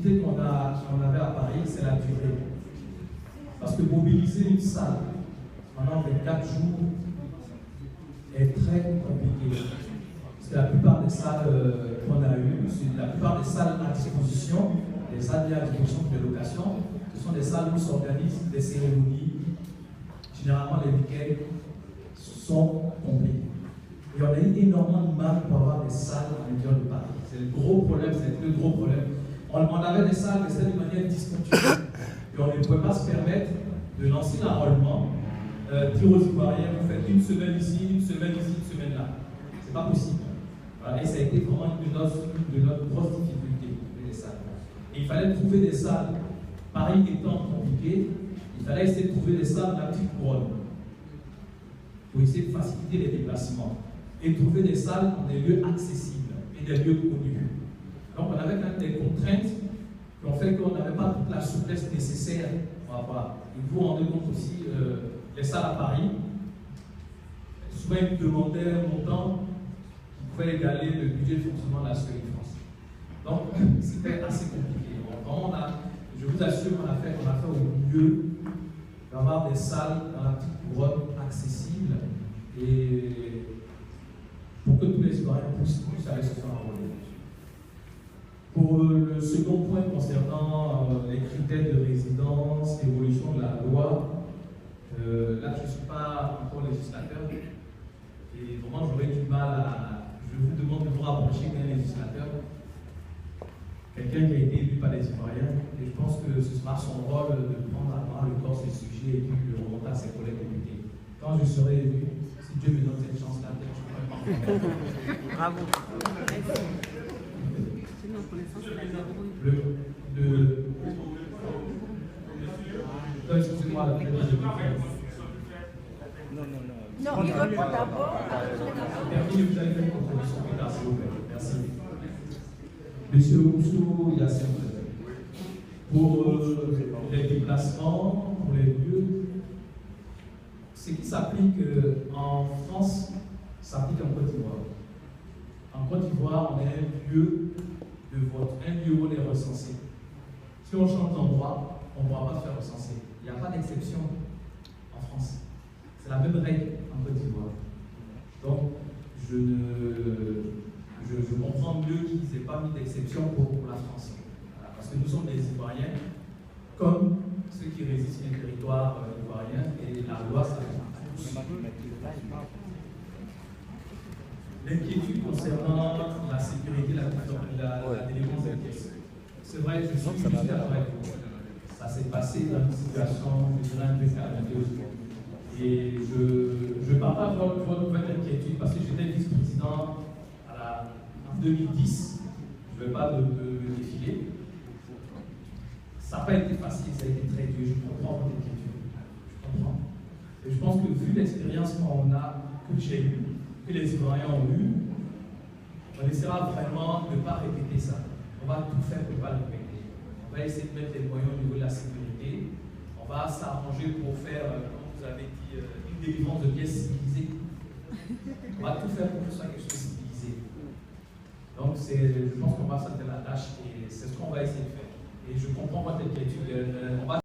difficulté qu'on avait à Paris, c'est la durée. Parce que mobiliser une salle pendant 24 jours est très compliqué. Parce que la plupart des salles qu'on a eues, la plupart des salles à disposition, les salles à disposition de location, ce sont des salles où s'organisent des cérémonies. Généralement, les week-ends sont complets. Et on a eu énormément de mal pour avoir des salles à l'intérieur de Paris. C'est le gros problème, c'est le gros problème. On avait des salles, mais c'était de manière discontinue. Et on ne pouvait pas se permettre de lancer l'enrôlement, dire aux Ivoiriens, vous faites une semaine ici, une semaine ici, une semaine là. C'est pas possible. Voilà. Et ça a été vraiment une de notre grosse difficulté, les salles. Et il fallait trouver des salles, Paris étant compliqué, il fallait essayer de trouver des salles de la petite couronne pour essayer de faciliter les déplacements et trouver des salles dans des lieux accessibles et des lieux connus. Donc on avait quand même des contraintes qui ont fait qu'on n'avait pas toute la souplesse nécessaire pour avoir. Il vous rendez compte aussi, les salles à Paris, souvent ils demandaient un montant qui pouvait égaler le budget de fonctionnement de la Société de France. Donc c'était assez compliqué. Vraiment, je vous assure qu'on a fait au mieux d'avoir des salles dans la petite couronne accessibles et pour que tous les Ivoiriens puissent aller se faire enrôler. Pour le second point concernant les critères de résidence, l'évolution de la loi, là je ne suis pas encore législateur et vraiment j'aurais du mal à. Je vous demande de vous rapprocher d'un législateur, quelqu'un qui a été élu par les Ivoiriens, et je pense que ce sera son rôle de prendre à bras le corps ces sujets et puis de le remonter à ses collègues députés. Quand je serai élu, si Dieu me donne cette chance-là, peut-être je pourrai pas. Bravo. Non, excusez-moi, Non, il répond d'abord. Merci, vous avez fait une contribution plus tard, s'il vous plaît. Merci. Monsieur Oussou Yassine, pour les déplacements, pour les lieux, ce qui s'applique en France s'applique en Côte d'Ivoire. En Côte d'Ivoire, on est un lieu de vote, un lieu où on est recensé. Si on change d'endroit, on ne pourra pas se faire recenser. Il n'y a pas d'exception en France. C'est la même règle en Côte d'Ivoire. Donc, je comprends mieux qu'ils n'aient pas mis d'exception pour la France. Voilà, parce que nous sommes des Ivoiriens, comme ceux qui résident sur les territoires ivoiriens, et la loi s'applique à tous. L'inquiétude concernant la sécurité, la délivrance des pièces. C'est vrai, je suis d'accord avec vous. Ça s'est passé dans une situation, je dirais, un peu calmeuse. Et je partage votre nouvelle inquiétude parce que j'étais vice-président en 2010. Je ne vais pas le défiler. Ça n'a pas été facile, ça a été très dur. Je comprends votre inquiétude. Je comprends. Et je pense que vu l'expérience que j'ai eue, que les Ivoiriens ont eu, on essaiera vraiment de ne pas répéter ça. On va tout faire pour ne pas le répéter. On va essayer de mettre les moyens au niveau de la sécurité. On va s'arranger pour faire, comme vous avez dit, une délivrance de pièces civilisées. On va tout faire pour que ce soit quelque chose de civilisé. Donc, je pense qu'on va s'atteler la tâche et c'est ce qu'on va essayer de faire. Et je comprends votre inquiétude.